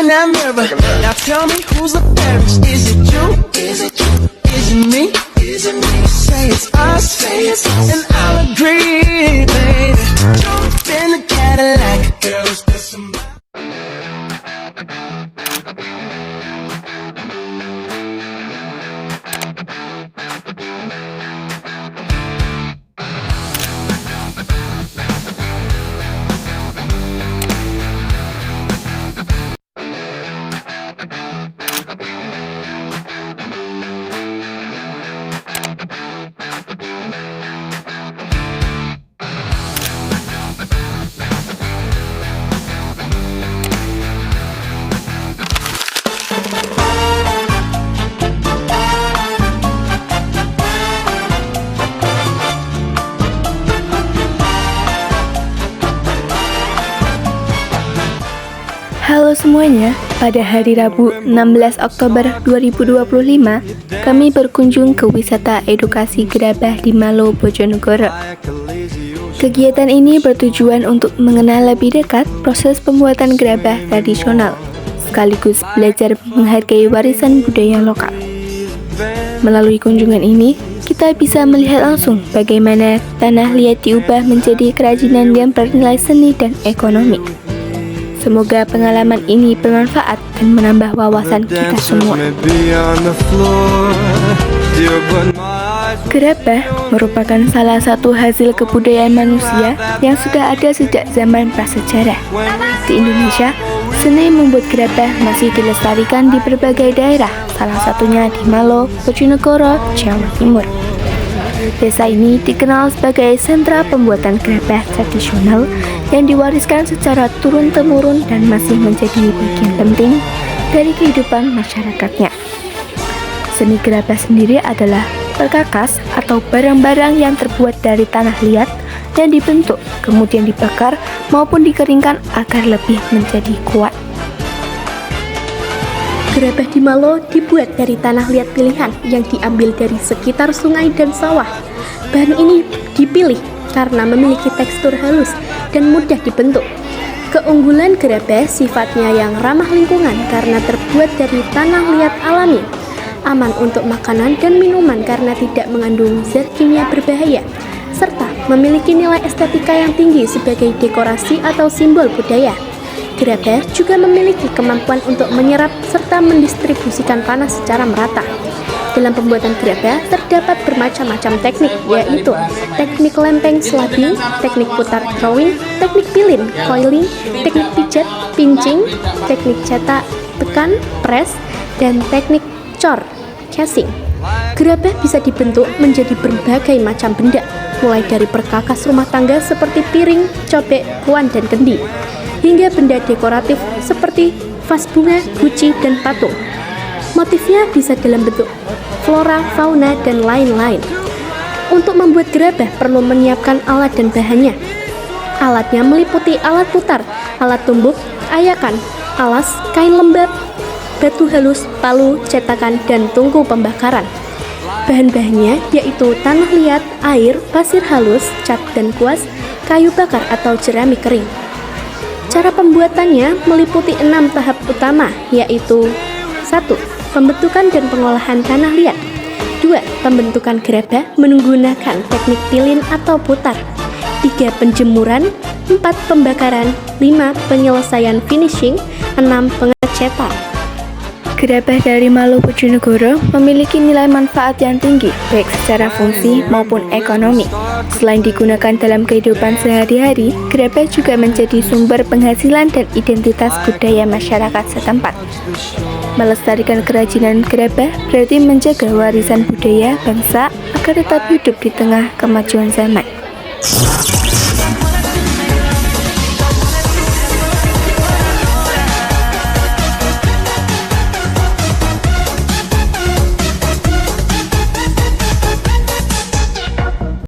in that mirror. Now tell me who's the fairest? Is it you? Is it you? Is it me? Is it me? Say it's us, and I'll agree, baby. Jump in the Cadillac, girl, let's put some. Halo semuanya, pada hari Rabu 16 Oktober 2025, kami berkunjung ke wisata edukasi gerabah di Malo, Bojonegoro. Kegiatan ini bertujuan untuk mengenal lebih dekat proses pembuatan gerabah tradisional, sekaligus belajar menghargai warisan budaya lokal. Melalui kunjungan ini, kita bisa melihat langsung bagaimana tanah liat diubah menjadi kerajinan yang bernilai seni dan ekonomi. Semoga pengalaman ini bermanfaat dan menambah wawasan kita semua. Gerabah merupakan salah satu hasil kebudayaan manusia yang sudah ada sejak zaman prasejarah. Di Indonesia, seni membuat gerabah masih dilestarikan di berbagai daerah, salah satunya di Malo, Bojonegoro, Jawa Timur. Desa ini dikenal sebagai sentra pembuatan gerabah tradisional yang diwariskan secara turun-temurun dan masih menjadi bagian penting dari kehidupan masyarakatnya. Seni gerabah sendiri adalah perkakas atau barang-barang yang terbuat dari tanah liat dan dibentuk, kemudian dibakar maupun dikeringkan agar lebih menjadi kuat. Gerabah di Malo dibuat dari tanah liat pilihan yang diambil dari sekitar sungai dan sawah. Bahan ini dipilih karena memiliki tekstur halus dan mudah dibentuk. Keunggulan gerabah sifatnya yang ramah lingkungan karena terbuat dari tanah liat alami, aman untuk makanan dan minuman karena tidak mengandung zat kimia berbahaya, serta memiliki nilai estetika yang tinggi sebagai dekorasi atau simbol budaya. Gerabah juga memiliki kemampuan untuk menyerap serta mendistribusikan panas secara merata. Dalam pembuatan gerabah terdapat bermacam-macam teknik, yaitu teknik lempeng slabbing, teknik putar drawing, teknik pilin, coiling, teknik pijat, pinching, teknik cetak, tekan, press, dan teknik cor, casing. Gerabah bisa dibentuk menjadi berbagai macam benda, mulai dari perkakas rumah tangga seperti piring, cobek, puan, dan kendi, hingga benda dekoratif seperti vas bunga, guci, dan patung. Motifnya bisa dalam bentuk flora, fauna, dan lain-lain. Untuk membuat gerabah perlu menyiapkan alat dan bahannya. Alatnya meliputi alat putar, alat tumbuk, ayakan, alas, kain lembab, batu halus, palu, cetakan, dan tungku pembakaran. Bahan-bahannya yaitu tanah liat, air, pasir halus, cat dan kuas, kayu bakar atau jerami kering. Cara pembuatannya meliputi 6 tahap utama, yaitu 1. Pembentukan dan pengolahan tanah liat. 2. Pembentukan gerabah menggunakan teknik pilin atau putar. 3. Penjemuran. 4. Pembakaran. 5. Penyelesaian finishing. 6. Pengecetan. Gerabah dari Malo, Bojonegoro memiliki nilai manfaat yang tinggi, baik secara fungsi maupun ekonomi. Selain digunakan dalam kehidupan sehari-hari, gerabah juga menjadi sumber penghasilan dan identitas budaya masyarakat setempat. Melestarikan kerajinan gerabah berarti menjaga warisan budaya bangsa agar tetap hidup di tengah kemajuan zaman.